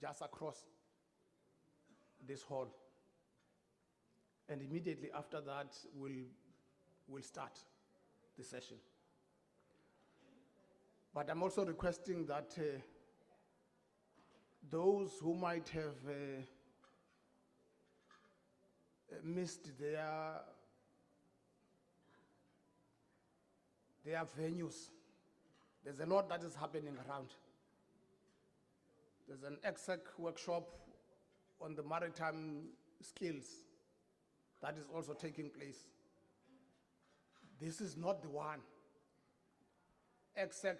just across this hall. And immediately after that, we'll start the session. But I'm also requesting that those who might have missed their venues, there's a lot that is happening around. There's an exec workshop on the maritime skills that is also taking place. This is not the one. Exec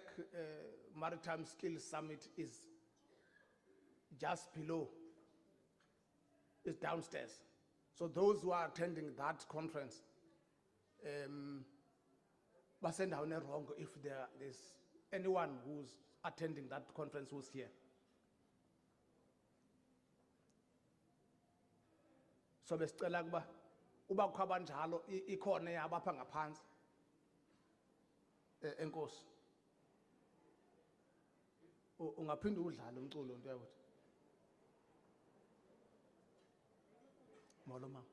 Maritime Skills Summit is just below, it's downstairs. So those who are attending that conference, send down wrong if there's anyone who's attending that conference who's here. So besicela kuba uba kukho abanjalo ikhona yabapha ngaphansi enkosi ungaphinda udlale umculo nto yakuthi molo mama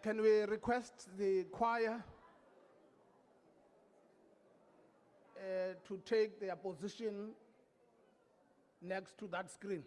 can we request the choir to take their position next to that screen?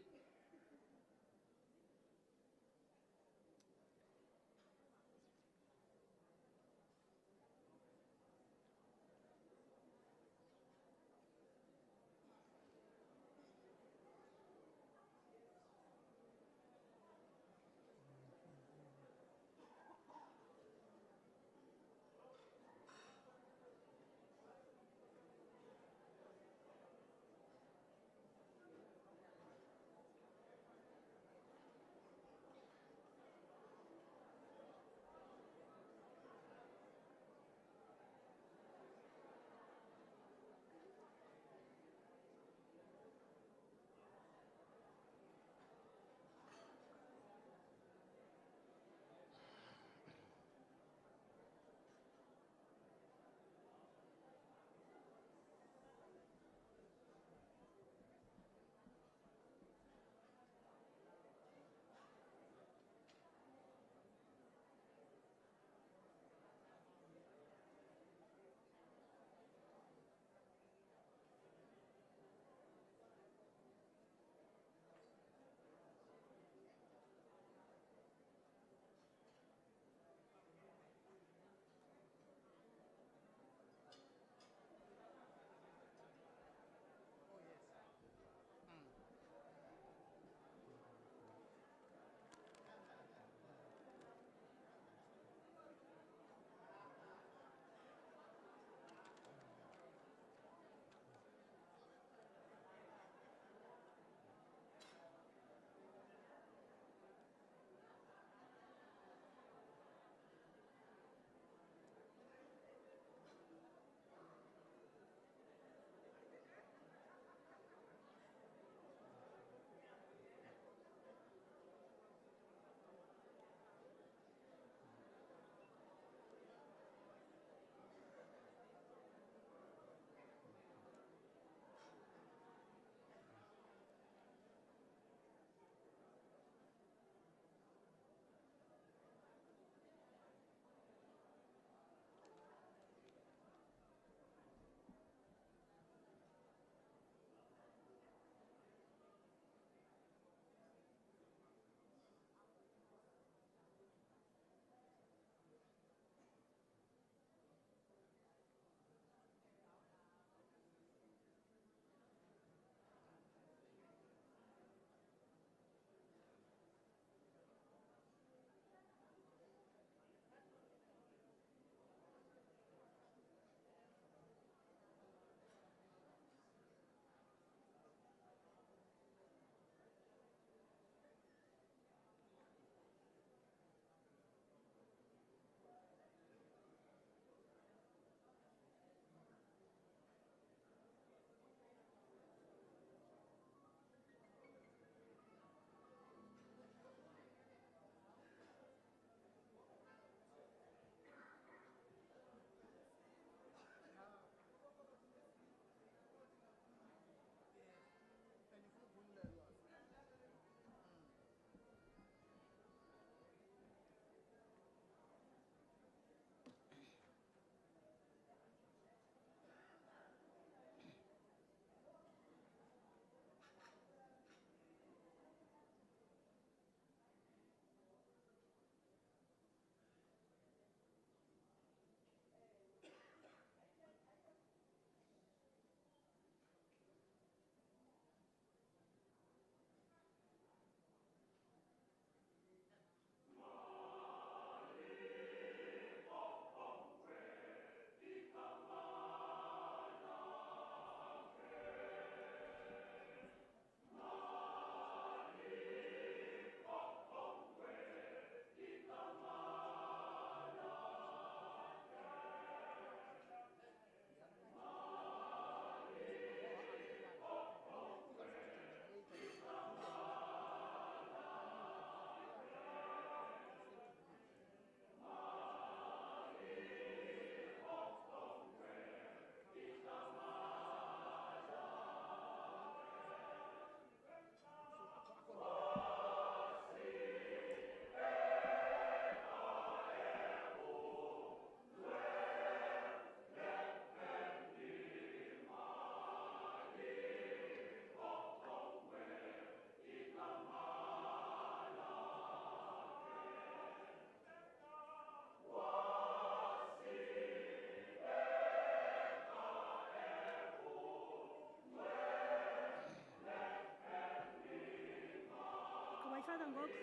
Ngiyayifaka ngoku.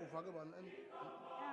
ufake bani Ja.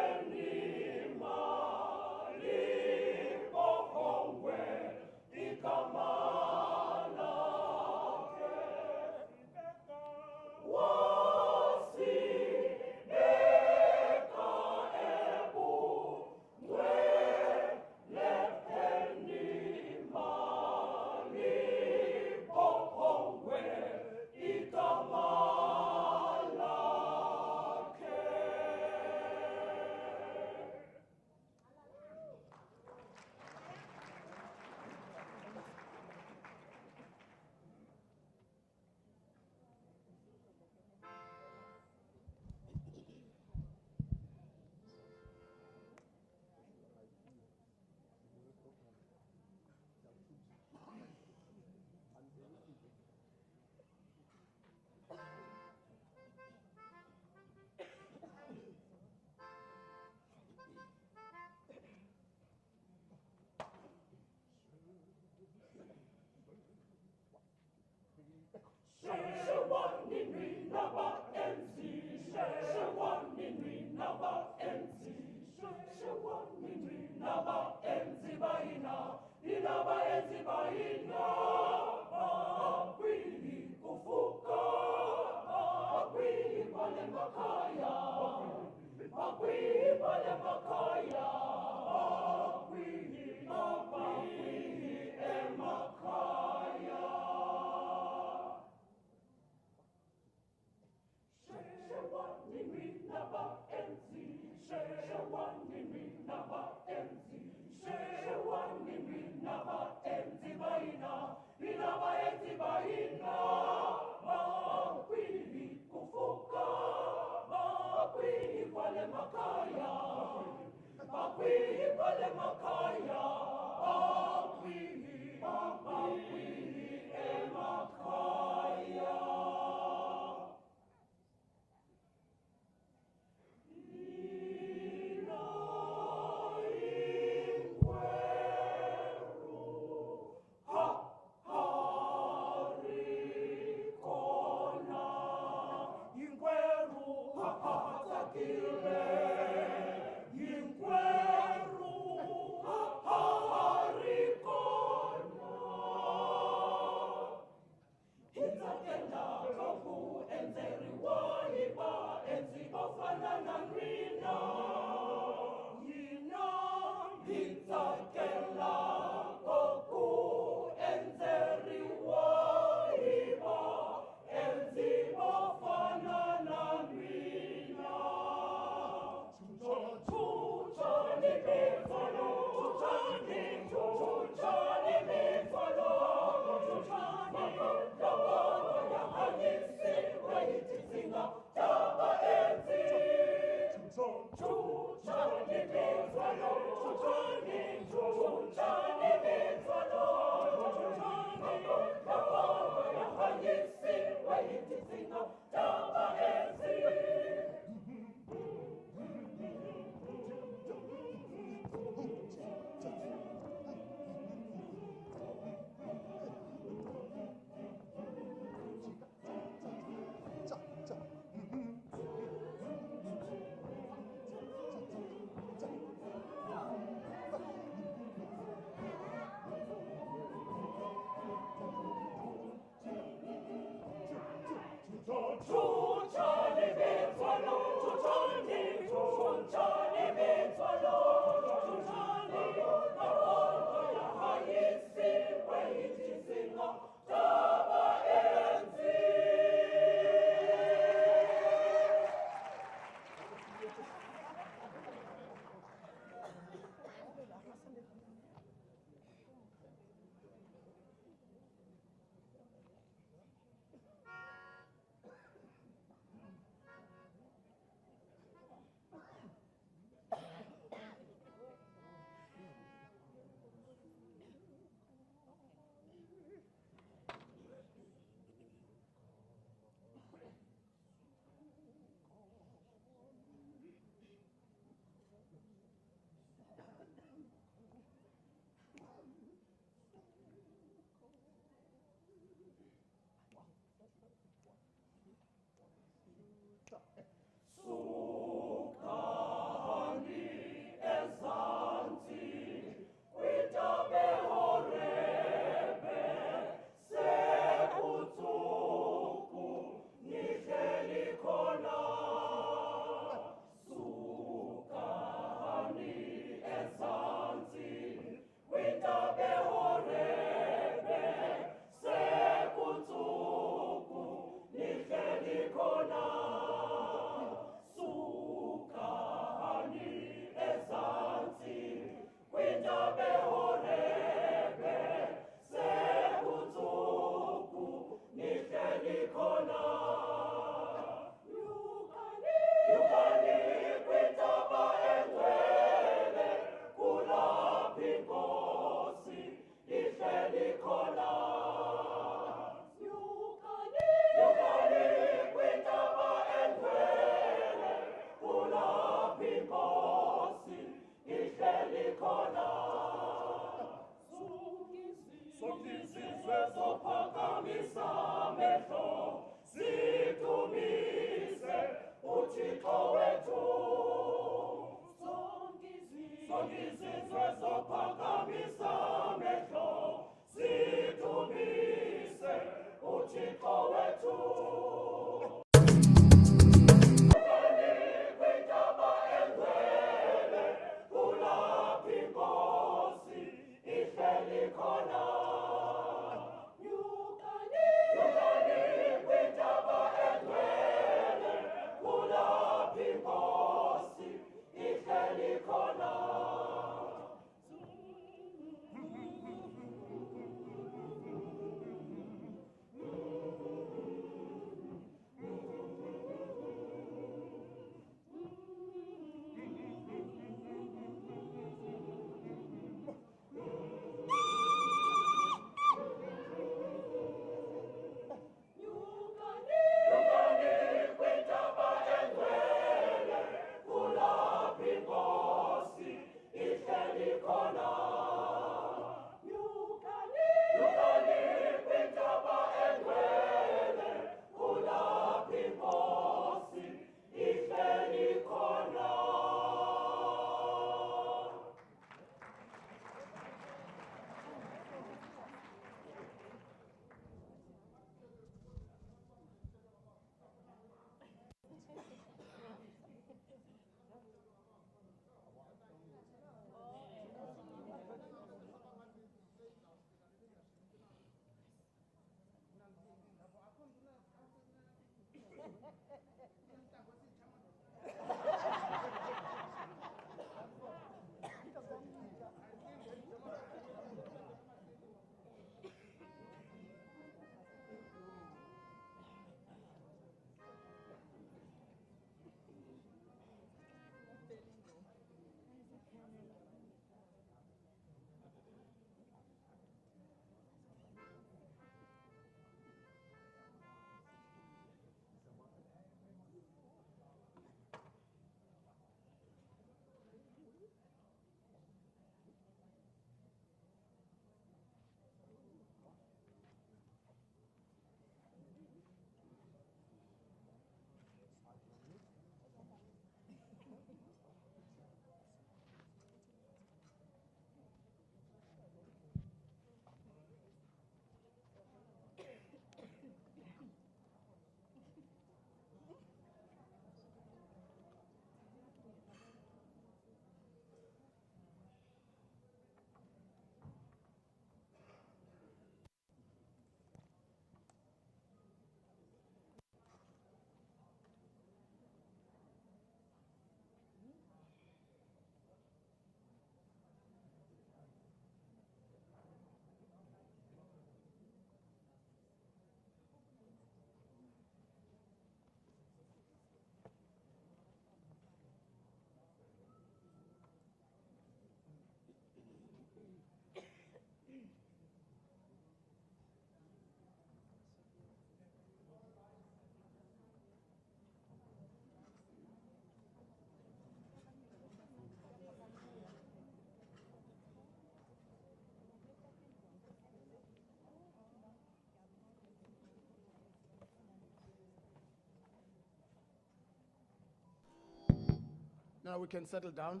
Now we can settle down.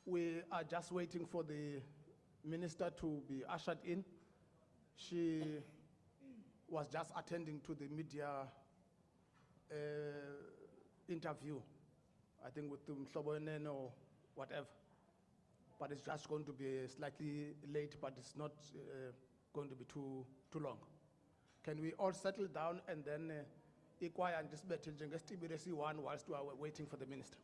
We are just waiting for the minister to be ushered in. She was just attending to the media interview, I think with Mhlobonen or whatever. But it's just going to be slightly late, but it's not going to be too long. Can we all settle down and then inquire and just better one whilst we are waiting for the minister?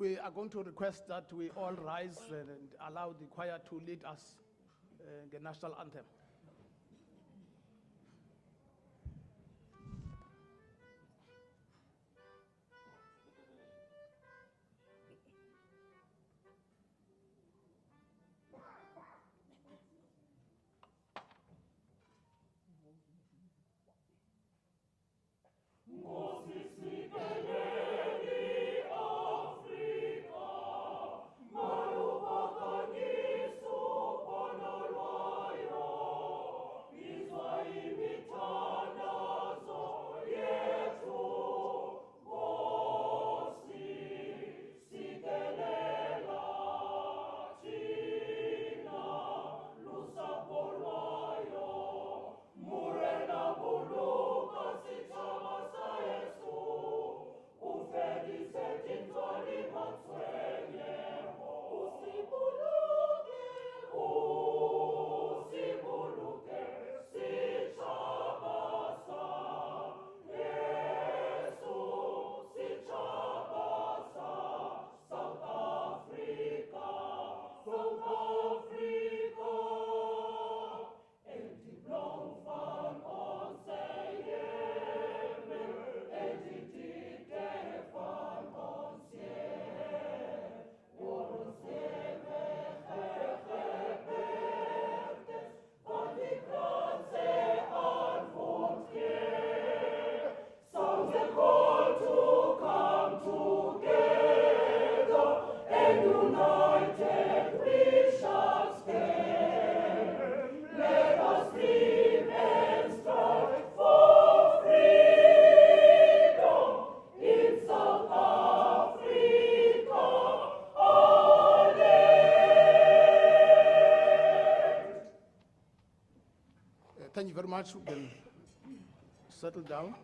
We are going to request that we all rise and allow the choir to lead us the national anthem. Thank you very much. We can settle down.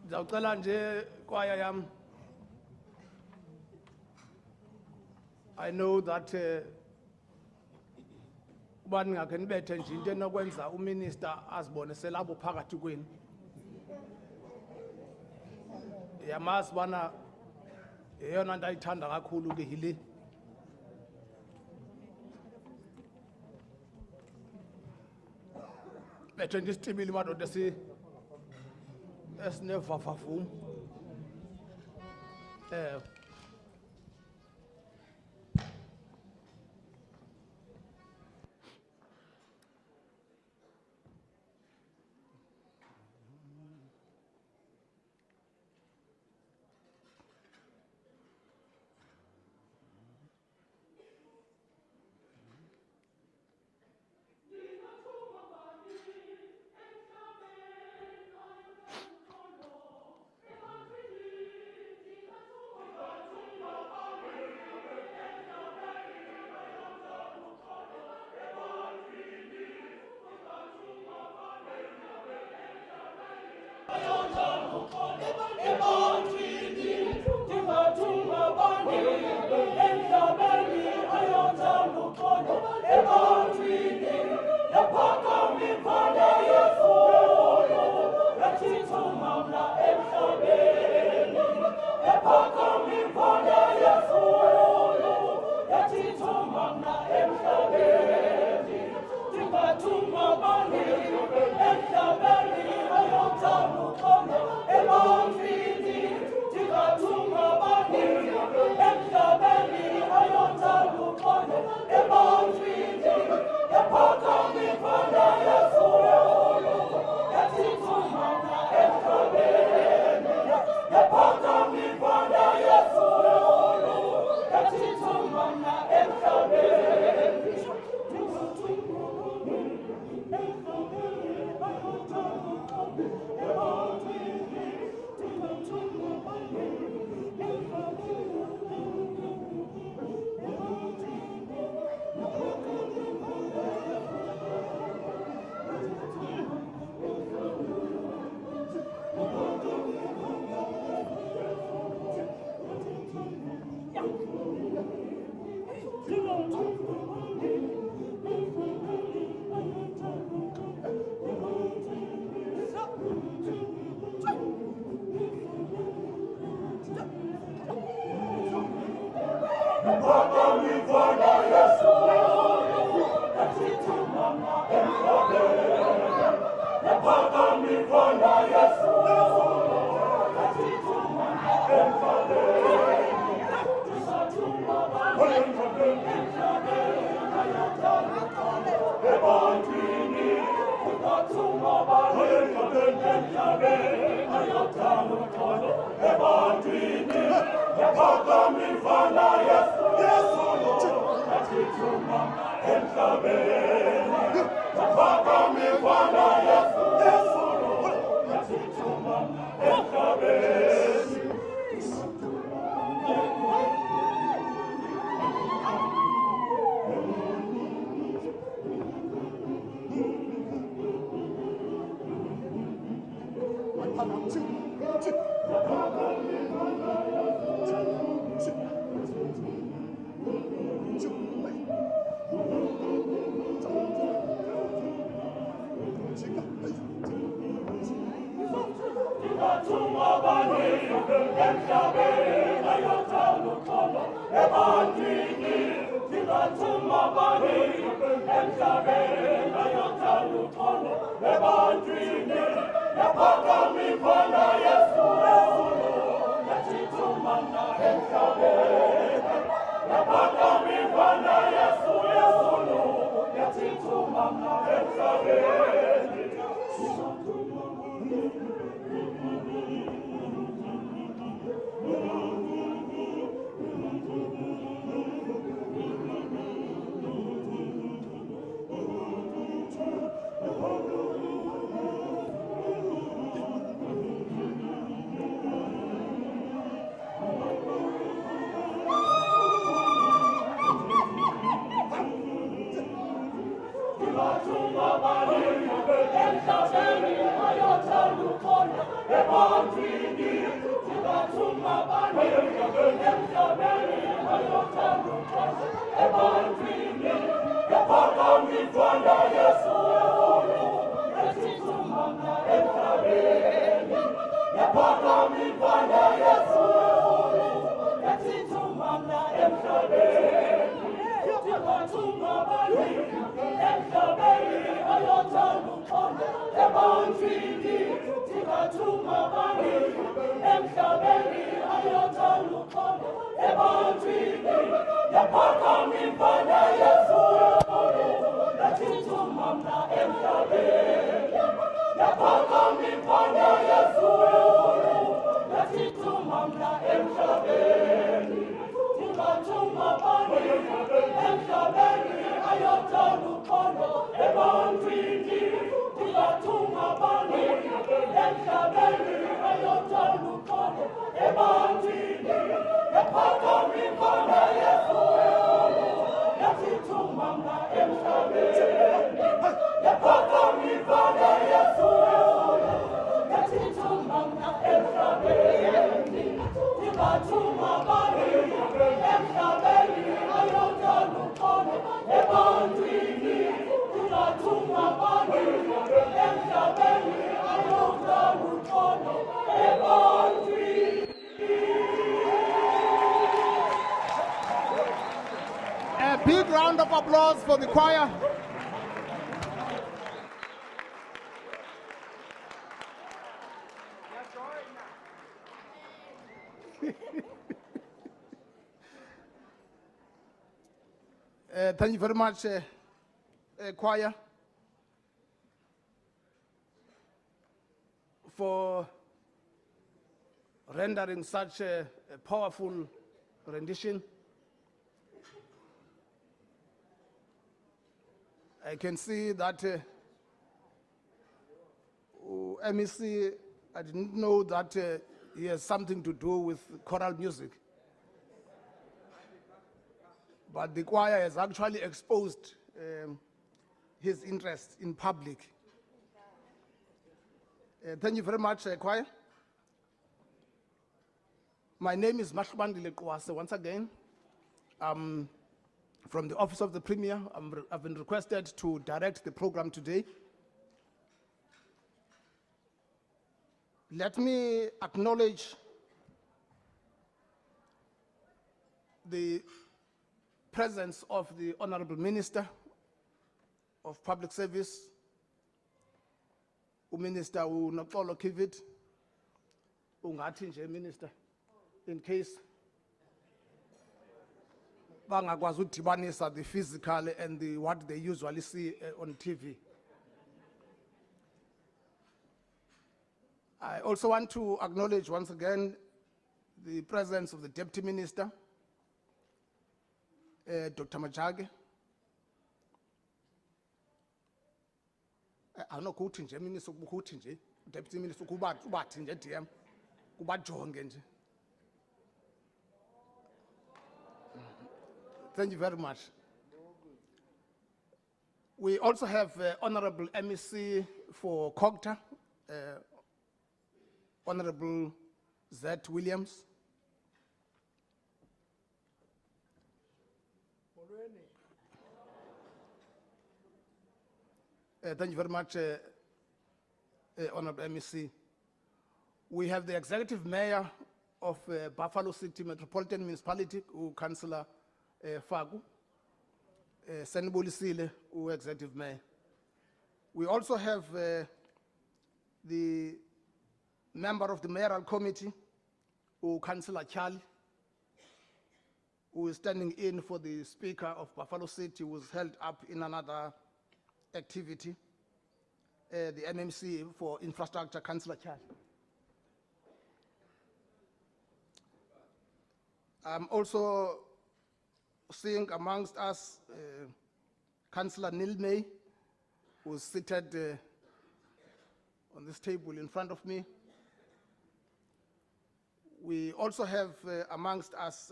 Zawucela nje choir yam. I know that ubani ngakhe nibethe nje into enokwenza uminister azibone selabo phakathi kwenu. Yamazi bana eyona nto ayithanda kakhulu ke yile bethe ndisitibile madoda esinevavavum A big round of applause for the choir. Thank you very much, choir, for rendering such a powerful rendition. I can see that MEC, I didn't know that he has something to do with choral music. But the choir has actually exposed his interest in public. Thank you very much, choir. My name is Mahlubandile Kwase once again. From the Office of the Premier, I've been requested to direct the program today. Let me acknowledge the presence of the Honorable Minister of Public Service, Minister Noxolo Kivit, Minister, in case the physical and what they usually see on TV. I also want to acknowledge once again the presence of the Deputy Minister, Dr. Majage. I know Kutinje, Minister Kutinje, Deputy Minister Kubatinje, DM, Kubajonge. Thank you very much. We also have Honorable MEC for Cogta, Honorable Z. Williams. Thank you very much, Honorable MEC. We have the Executive Mayor of Buffalo City Metropolitan Municipality, Councillor Fagu, Senbolisile, Executive Mayor. We also have the member of the Mayoral Committee, Councillor Charlie, who is standing in for the Speaker of Buffalo City, who was held up in another activity, the NMC for Infrastructure, Councillor Charlie. I'm also seeing amongst us Councillor Neil May, who is seated on this table in front of me. We also have amongst us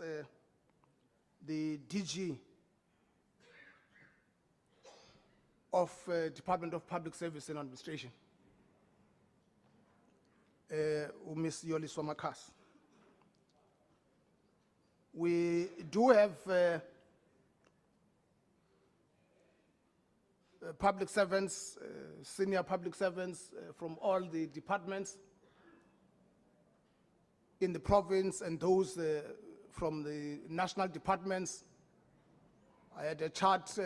the DG of Department of Public Service and Administration, Ms. Yoli Swamakas. We do have public servants, senior public servants from all the departments in the province and those from the national departments. I had a chat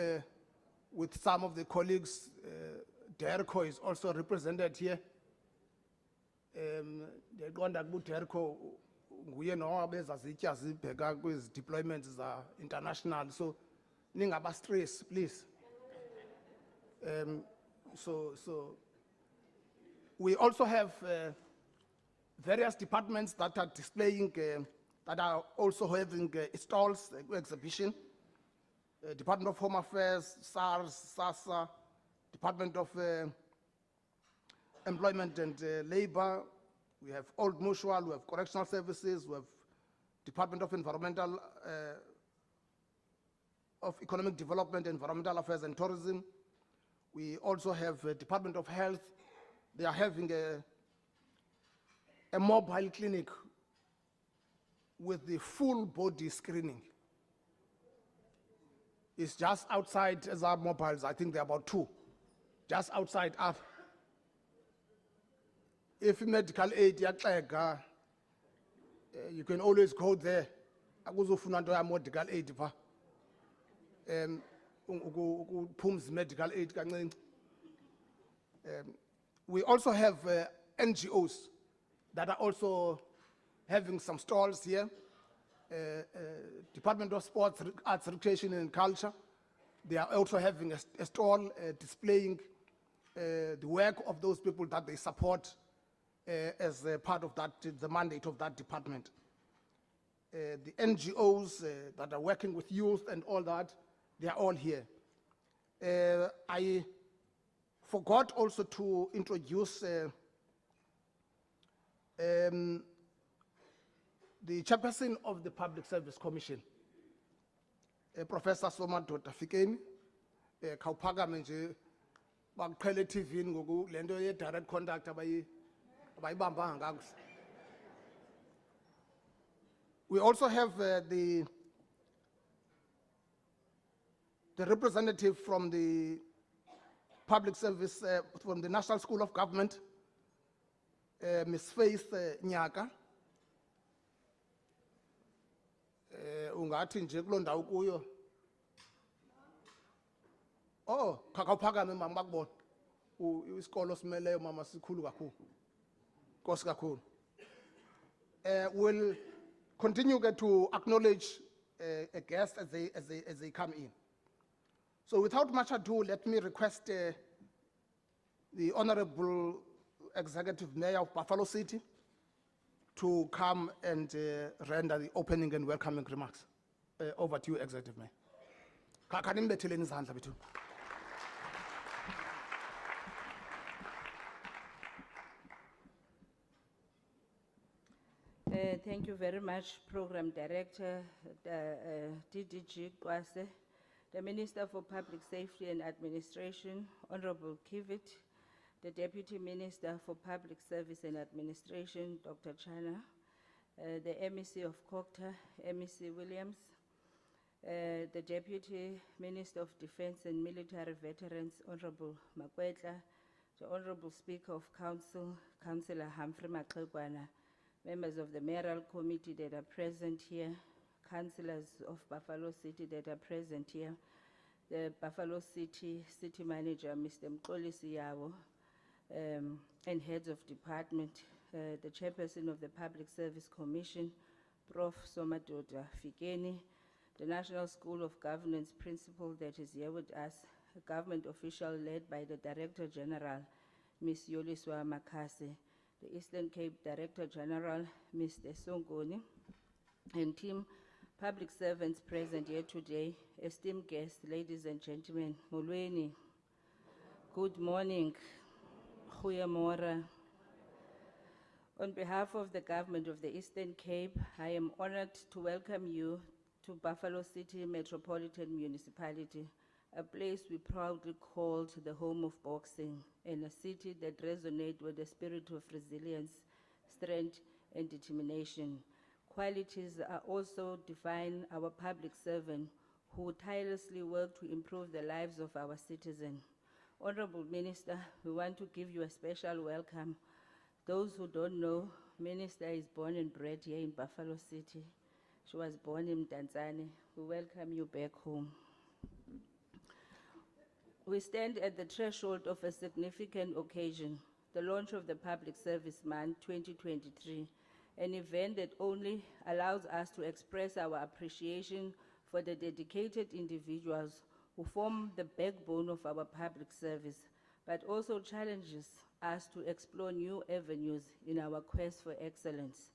with some of the colleagues. DERCO is also represented here. The conduct with DERCO, we know as deployments are international, so ningaba stress, please. So we also have various departments that are displaying, that are also having stalls, exhibition. Department of Home Affairs, SARS, SASA, Department of Employment and Labor. We have Old Mutual, we have Correctional Services, we have Department of of Economic Development, Environmental Affairs and Tourism. We also have Department of Health. They are having a mobile clinic with the full body screening. It's just outside as our mobiles. I think there are about 2, just outside up. If medical aid, you can always go there. Medical aid, medical aid. We also have NGOs that are also having some stalls here. Department of Sports, Arts, Recreation and Culture. They are also having a stall displaying the work of those people that they support as a part of that, the mandate of that department. The NGOs that are working with youth and all that, they are all here. I forgot also to introduce the chairperson of the Public Service Commission, Professor Somadoda Fikeni, Kauphakame nje bakuqhele TV ngoku lento ye direct contact abayibamba ngakuhle. We also have the representative from the Public Service, from the National School of Government, Ms. Faith Nyaka. Ungathi nje kuloo ndawo kuyo. Oh, khawuphakame mama bakubona. Isikolo simeleyo mama sikhulu kakhulu. Nkosi kakhulu. We'll continue to acknowledge a guest as they come in. So without much ado, let me request the Honorable Executive Mayor of Buffalo City to come and render the opening and welcoming remarks. Over to you, Executive Mayor. Thank you very much, Program Director, DDG Kwase, the Minister for Public Safety and Administration, Honorable Kivit, the Deputy Minister for Public Service and Administration, Dr. Chana, the MEC of Kokta, MEC Williams, the Deputy Minister of Defense and Military Veterans, Honorable Makwetla, the Honorable Speaker of Council, Councillor Humphrey Maklekwana, members of the Mayoral Committee that are present here, councillors of Buffalo City that are present here, the Buffalo City City Manager, Mr. Mxolisi Yawo, and heads of department, the Chairperson of the Public Service Commission, Prof. Somadoda Fikeni, the National School of Governance principal that is here with us, a government official led by the Director General, Ms. Yoliswa Makase, the Eastern Cape Director General, Mr. Songoni, and team public servants present here today, esteemed guests, ladies and gentlemen, Molweni, good morning, Goeiemorgen. On behalf of the government of the Eastern Cape, I am honored to welcome you to Buffalo City Metropolitan Municipality, a place we proudly called the home of boxing, and a city that resonates with the spirit of resilience, strength, and determination. Qualities are also define our public servant who tirelessly work to improve the lives of our citizens. Honorable Minister, we want to give you a special welcome. Those who don't know, Minister is born and bred here in Buffalo City. She was born in Tanzania. We welcome you back home. We stand at the threshold of a significant occasion, the launch of the Public Service Month 2023, an event that only allows us to express our appreciation for the dedicated individuals who form the backbone of our public service, but also challenges us to explore new avenues in our quest for excellence.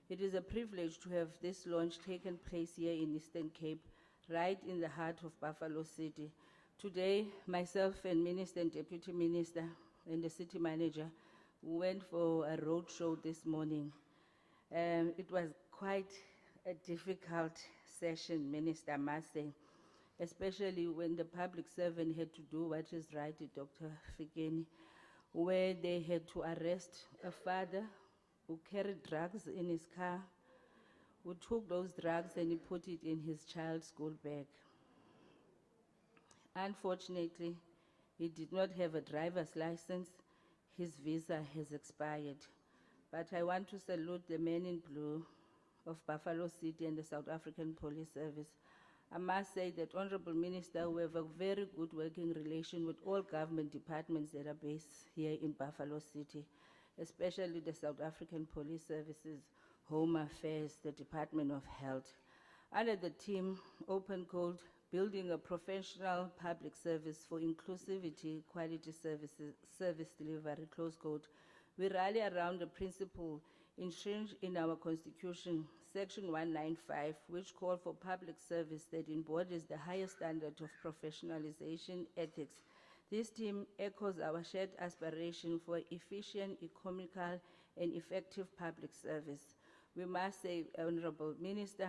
It is a privilege to have this launch taken place here in Eastern Cape, right in the heart of Buffalo City. Today, myself and Minister and Deputy Minister and the City Manager went for a road show this morning. It was quite a difficult session, Minister, I must say, especially when the public servant had to do what is right, Dr. Fikeni, where they had to arrest a father who carried drugs in his car, who took those drugs and he put it in his child's school bag. Unfortunately, he did not have a driver's license. His visa has expired. But I want to salute the men in blue of Buffalo City and the South African Police Service. I must say that, Honorable Minister, we have a very good working relation with all government departments that are based here in Buffalo City, especially the South African Police Services, Home Affairs, the Department of Health. Under the team, Open Code, Building a Professional Public Service for Inclusivity, Quality Services, Service Delivery, close quote, we rally around the principle enshrined in our Constitution, Section 195, which calls for public service that embodies the highest standard of professionalization ethics. This team echoes our shared aspiration for efficient, economical, and effective public service. We must say, Honorable Minister,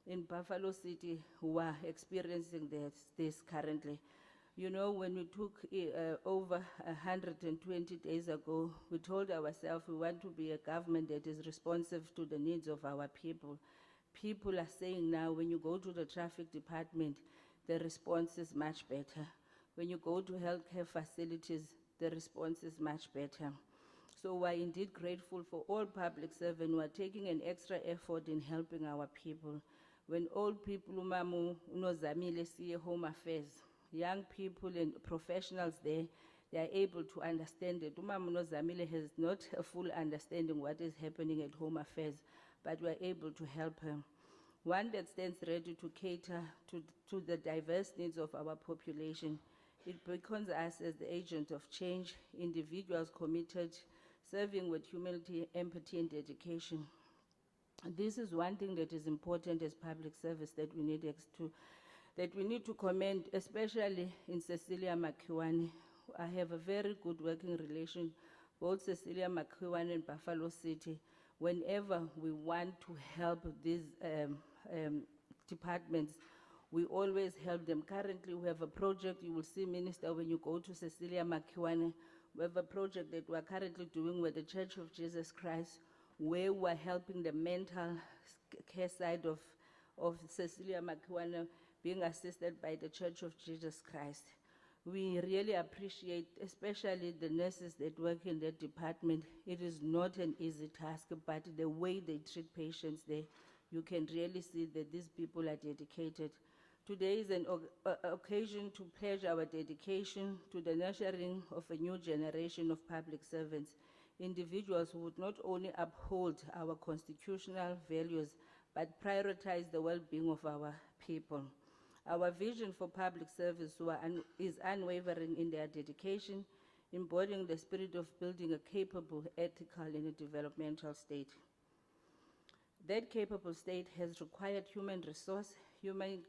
in Buffalo City who are experiencing this currently. You know, when we took over 120 days ago, we told ourselves we want to be a government that is responsive to the needs of our people. People are saying now, when you go to the traffic department, the response is much better. When you go to healthcare facilities, the response is much better. So we're indeed grateful for all public servants who are taking an extra effort in helping our people. When old people, umamu unozamile siye Home Affairs, young people and professionals there, they are able to understand it. Umamu unozamile has not a full understanding what is happening at Home Affairs, but we are able to help her. One that stands ready to cater to the diverse needs of our population. It beckons us as the agent of change, individuals committed, serving with humility, empathy, and dedication. This is one thing that is important as public service that we need to commend, especially in Cecilia Makiwane. I have a very good working relation, both Cecilia Makiwane and Buffalo City. Whenever we want to help these departments, we always help them. Currently, we have a project, you will see, Minister, when you go to Cecilia Makiwane, we have a project that we're currently doing with the Church of Jesus Christ, where we're helping the mental care side of Cecilia Makiwane being assisted by the Church of Jesus Christ. We really appreciate, especially the nurses that work in that department. It is not an easy task, but the way they treat patients there, you can really see that these people are dedicated. Today is an occasion to pledge our dedication to the nurturing of a new generation of public servants, individuals who would not only uphold our constitutional values, but prioritize the well-being of our people. Our vision for public service is unwavering in their dedication, embodying the spirit of building a capable, ethical, and a developmental state. That capable state has required human resource, human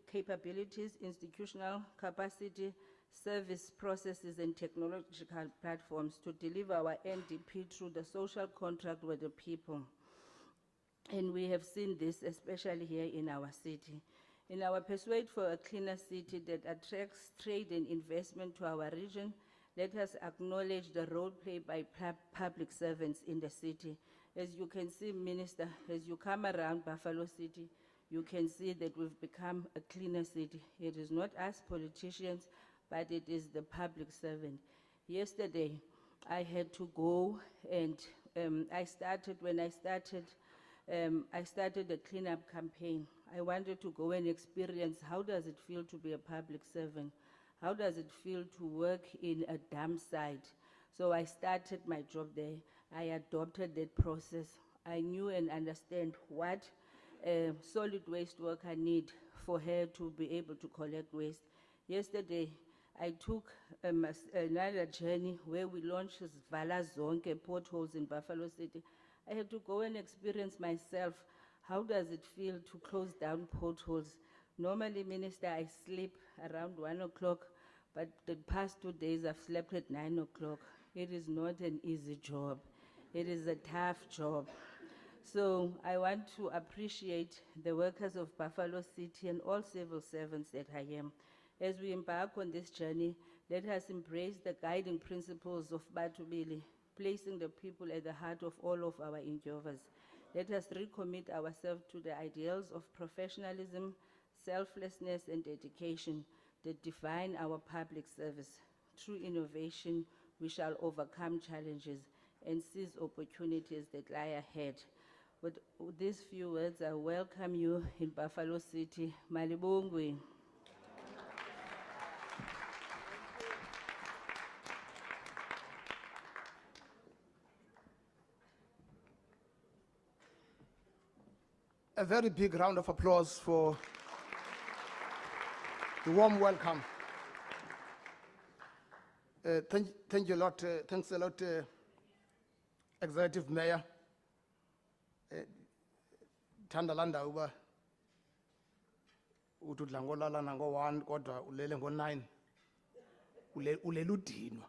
capabilities, institutional capacity, service processes, and technological platforms to deliver our NDP through the social contract with the people. And we have seen this especially here in our city. In our pursuit for a cleaner city that attracts trade and investment to our region, let us acknowledge the role played by public servants in the city. As you can see, Minister, as you come around Buffalo City, you can see that we've become a cleaner city. It is not us politicians, but it is the public servant. Yesterday, I had to go and I started a cleanup campaign. I wanted to go and experience how does it feel to be a public servant. how does it feel to work in a dump site? So I started my job there. I adopted that process. I knew and understand what solid waste worker need for her to be able to collect waste. Yesterday, I took another journey where we launched Vala Zonke potholes in Buffalo City. I had to go and experience myself. How does it feel to close down potholes? Normally, Minister, I sleep around 1 o'clock, but the past 2 days I've slept at 9 o'clock. It is not an easy job. It is a tough job. So I want to appreciate the workers of Buffalo City and all civil servants that I am. As we embark on this journey, let us embrace the guiding principles of Batubili, placing the people at the heart of all of our endeavors. Let us recommit ourselves to the ideals of professionalism, selflessness, and dedication that define our public service. Through innovation, we shall overcome challenges and seize opportunities that lie ahead. With these few words, I welcome you in Buffalo City. Malibongwe. A very big round of applause for the warm welcome. Thank you a lot. Thanks a lot, Executive Mayor. Tandalanda uba utudla ngolala nango 1 kodwa ulele ngo 9 ulela udinwa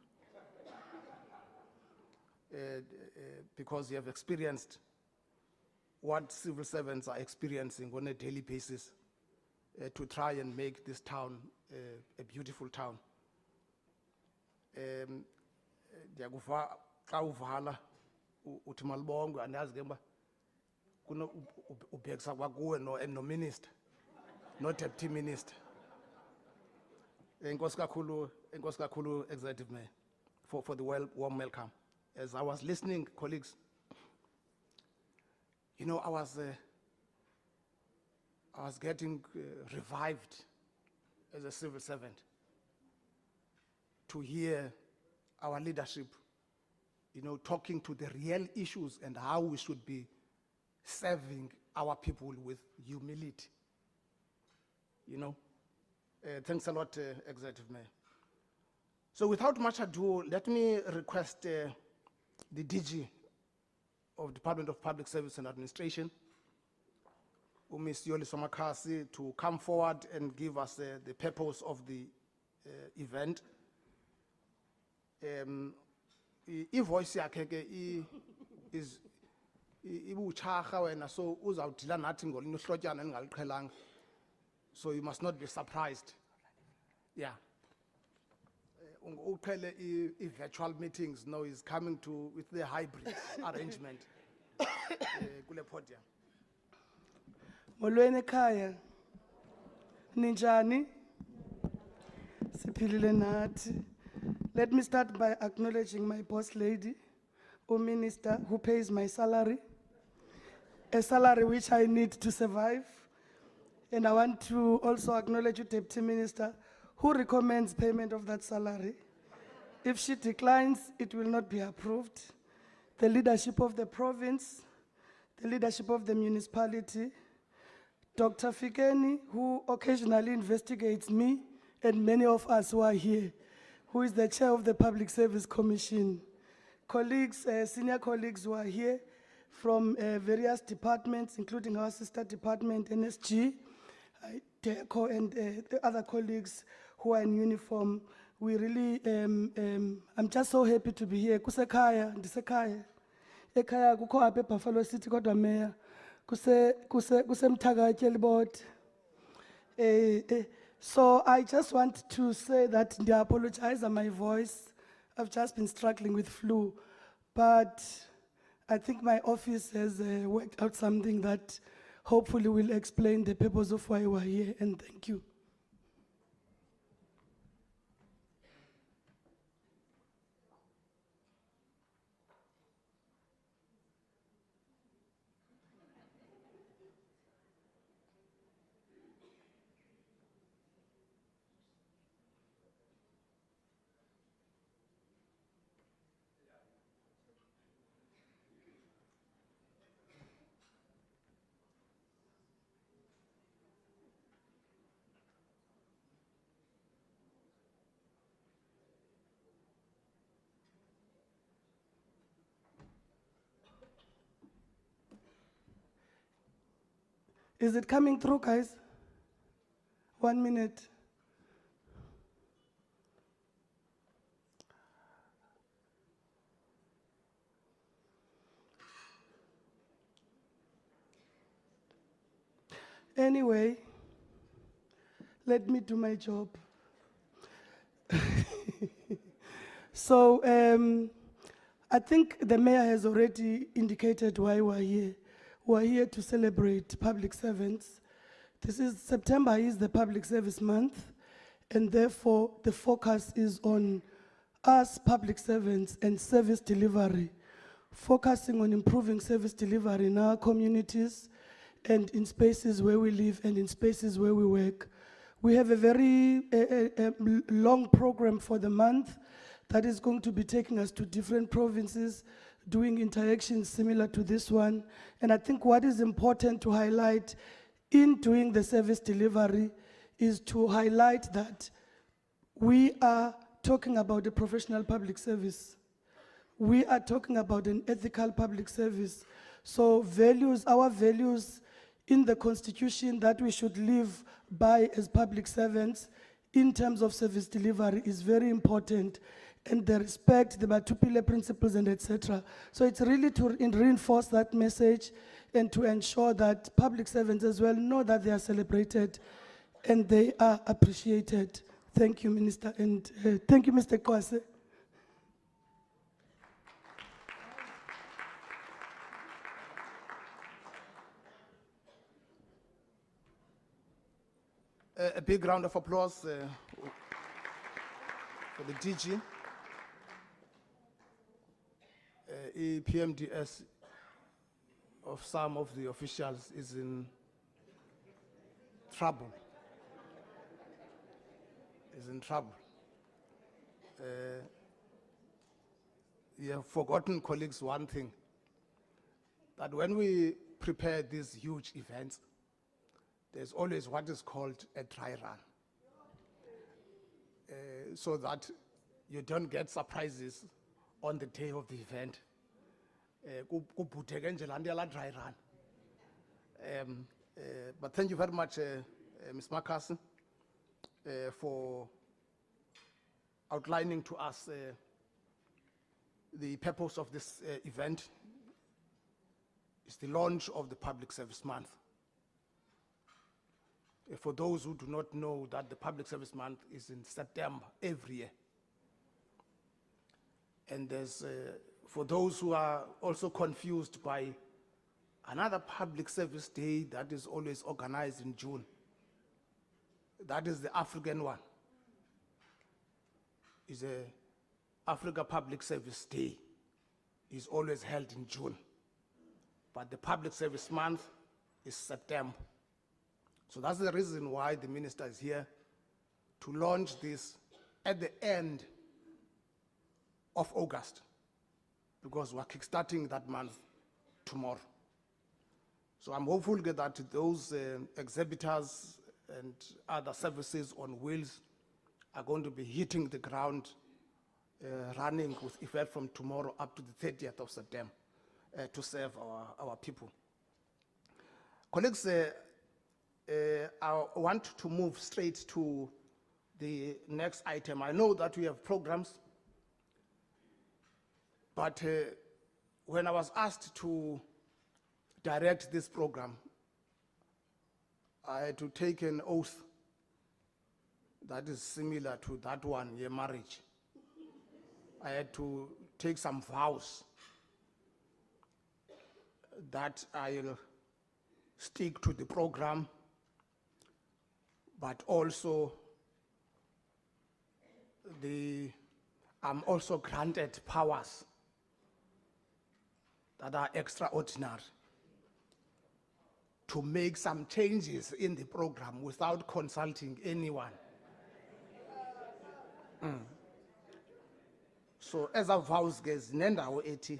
because you have experienced what civil servants are experiencing on a daily basis to try and make this town a beautiful town. Ndiyakuva xa uvala uthi malibongwe andazi ke mba kuno ubhekisa kwakuwe no minister no deputy minister. Enkosi kakhulu Executive Mayor for the warm welcome. As I was listening, colleagues, you know, I was getting revived as a civil servant to hear our leadership, you know, talking to the real issues and how we should be serving our people with humility. You know, thanks a lot, Executive Mayor. So without much ado, let me request the DG of Department of Public Service and Administration, Ms. Yoli Somakasi, to come forward and give us the purpose of the event. I-voice yakhe ke is ibuchaga wena, so uzawudila nathi ngolunye uhlotyana elingaliqhelanga, so you must not be surprised. Yeah. Uqhele i-virtual meetings, no, is coming to with the hybrid arrangement kule podium. Molweni ekhaya. Ninjani? Siphilile nathi. Let me start by acknowledging my boss lady, Minister, who pays my salary, a salary which I need to survive. And I want to also acknowledge you, Deputy Minister, who recommends payment of that salary. If she declines, it will not be approved. The leadership of the province, the leadership of the municipality, Dr. Fikeni, who occasionally investigates me and many of us who are here, who is the chair of the Public Service Commission, colleagues, senior colleagues who are here from various departments, including our sister department, NSG, DECO, and the other colleagues who are in uniform. We really, I'm just so happy to be here. Kusekhaya, ndisekhaya. Ekhaya kukho apha eBuffalo City kodwa Mayor. Kusemthakathi elibode. So I just want to say that I apologize on my voice. I've just been struggling with flu, but I think my office has worked out something that hopefully will explain the purpose of why we're here, and thank you. Is it coming through, guys? 1 minute. Anyway, let me do my job. So, I think the mayor has already indicated why we're here. We're here to celebrate public servants. September is the public service month, and therefore the focus is on us public servants and service delivery, focusing on improving service delivery in our communities and in spaces where we live and in spaces where we work. We have a very long program for the month that is going to be taking us to different provinces, doing interactions similar to this one. And I think what is important to highlight in doing the service delivery is to highlight that we are talking about a professional public service. We are talking about an ethical public service. So values, our values in the Constitution that we should live by as public servants in terms of service delivery is very important, and the respect, the Matupile principles and etc. So it's really to reinforce that message and to ensure that public servants as well know that they are celebrated and they are appreciated. Thank you, Minister, and thank you, Mr. Kwase. A big round of applause for the DG. PMDS of some of the officials is in trouble. You have forgotten, colleagues, one thing, that when we prepare these huge events, there's always what is called a dry run, so that you don't get surprises on the day of the event. Dry run. But thank you very much, Ms. Makasi, for outlining to us the purpose of this event. It's the launch of the Public Service Month. For those who do not know that the Public Service Month is in September every year. And there's, for those who are also confused by another public service day that is always organized in June, that is the African one. It's a Africa Public Service Day. Is always held in June. But the Public Service Month is September. So that's the reason why the minister is here to launch this at the end of August, because we're kickstarting that month tomorrow. So I'm hopeful that those exhibitors and other services on wheels are going to be hitting the ground running with effect from tomorrow up to the 30th of September to serve our people. Colleagues, I want to move straight to the next item. I know that we have programs, but when I was asked to direct this program, I had to take an oath that is similar to that one, your marriage. I had to take some vows that I'll stick to the program, but also I'm also granted powers that are extraordinary to make some changes in the program without consulting anyone. So as a vows guys, nendawo ethi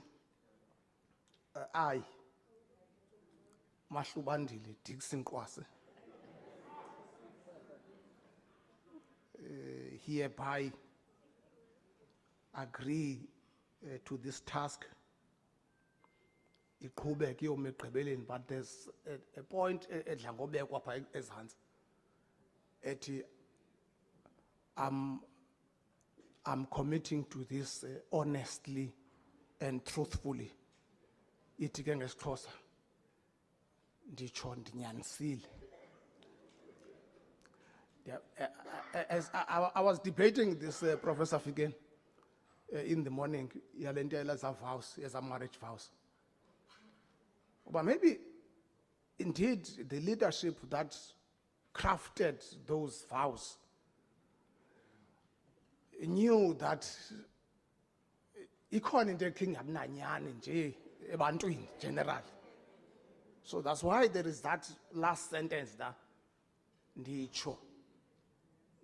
I Mahlubandile Dixon Kwase hereby agree to this task iqhubeke iyoma ekugqibeleni, but there's a point edla ngobekwa pha ezantsi ethi I'm committing to this honestly and truthfully. Ithi ke ngesiXhosa nditsho ndinyanisile. Yeah, as I was debating this, Professor Fiken, in the morning, yalento as vows, as a marriage vows. But maybe, indeed, the leadership that crafted those vows knew that ikhona into king abnanyani nje ebantwini general. So that's why there is that last sentence there. Nditsho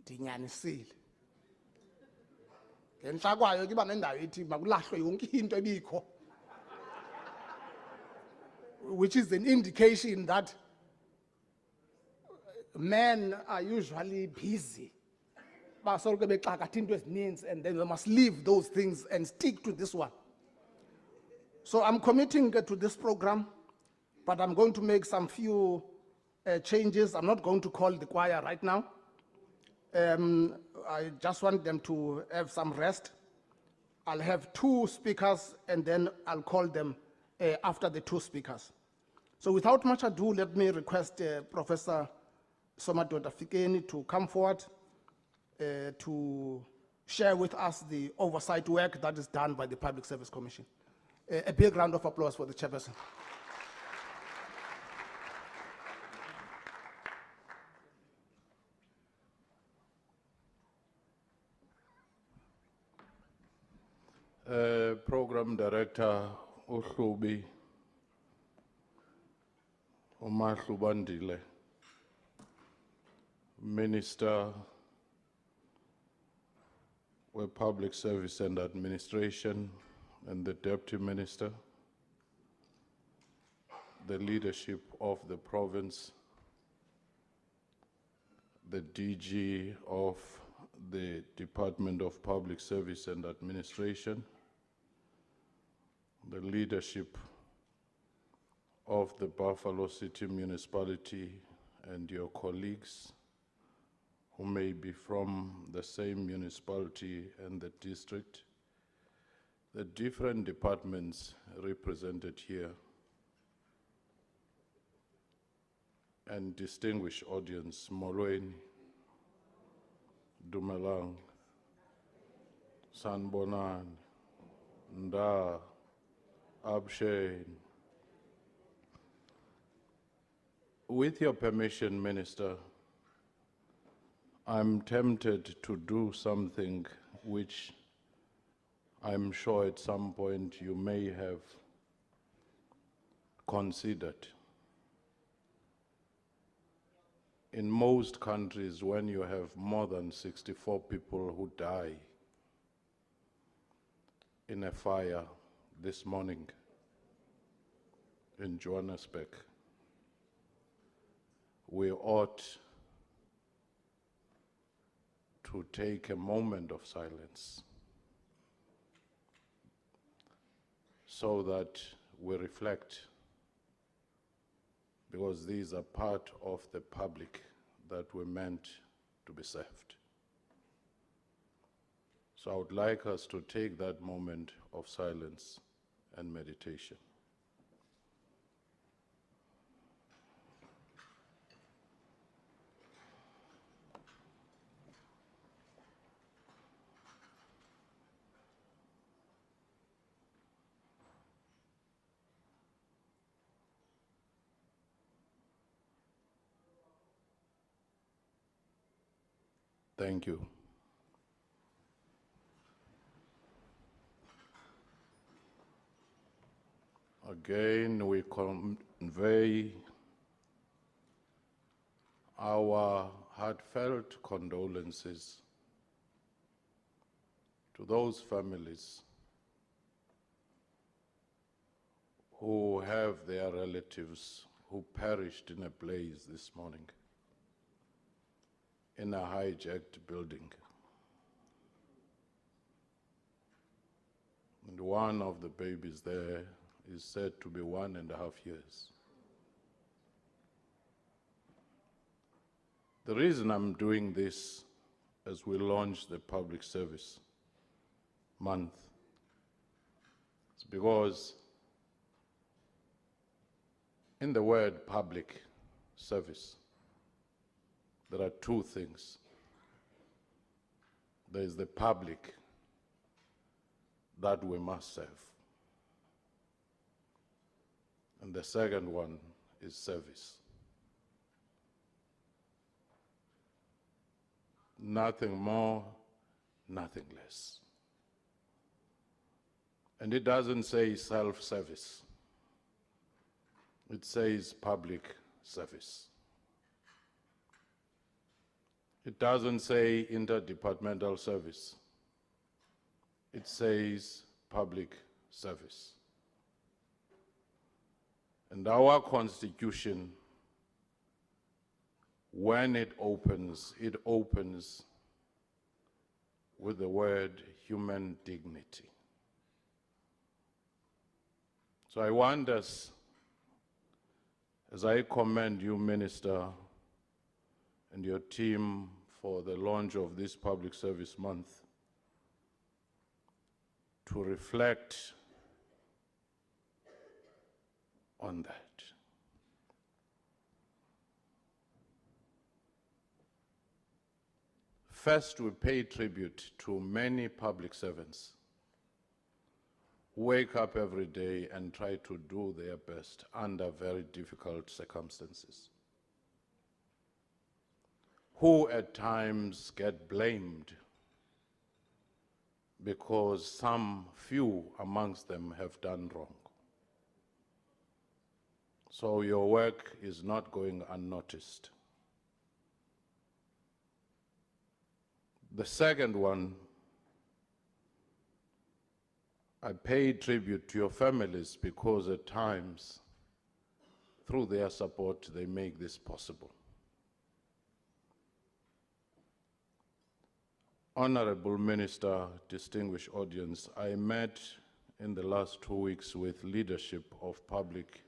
ndinyanisile. Ngenhla kwayo kuba nendawo ethi makulahlwe yonke into ebikho, which is an indication that men are usually busy. Basoloko bexakatha into ezininzi, and then they must leave those things and stick to this one. So I'm committing to this program, but I'm going to make some few changes. I'm not going to call the choir right now. I just want them to have some rest. I'll have 2 speakers, and then I'll call them after the 2 speakers. So without much ado, let me request Professor Somadoda Fikeni to come forward to share with us the oversight work that is done by the Public Service Commission. A big round of applause for the chairperson. Program Director Uhlubi Umahlubandile, Minister with Public Service and Administration, and the Deputy Minister, the leadership of the province, the DG of the Department of Public Service and Administration, the leadership of the Buffalo City Municipality, and your colleagues who may be from the same municipality and the district, the different departments represented here, and distinguished audience, Molweni, Dumelang, Sanbonan, Nda, Abshain. With your permission, Minister, I'm tempted to do something which I'm sure at some point you may have considered. In most countries, when you have more than 64 people who die in a fire this morning in Johannesburg, we ought to take a moment of silence so that we reflect, because these are part of the public that were meant to be served. So I would like us to take that moment of silence and meditation. Thank you. Again, we convey our heartfelt condolences to those families who have their relatives who perished in a blaze this morning in a hijacked building. And one of the babies there is said to be 1.5 years. The reason I'm doing this as we launch the Public Service Month is because in the word public service, there are two things. There is the public that we must serve. And the second one is service. Nothing more, nothing less. And it doesn't say self-service. It says public service. It doesn't say interdepartmental service. It says public service. And our Constitution, when it opens with the word human dignity. So I want us, as I commend you, Minister, and your team for the launch of this Public Service Month, to reflect on that. First, we pay tribute to many public servants who wake up every day and try to do their best under very difficult circumstances, who at times get blamed because some few amongst them have done wrong. So your work is not going unnoticed. The second one, I pay tribute to your families because at times, through their support, they make this possible. Honorable Minister, distinguished audience, I met in the last 2 weeks with leadership of public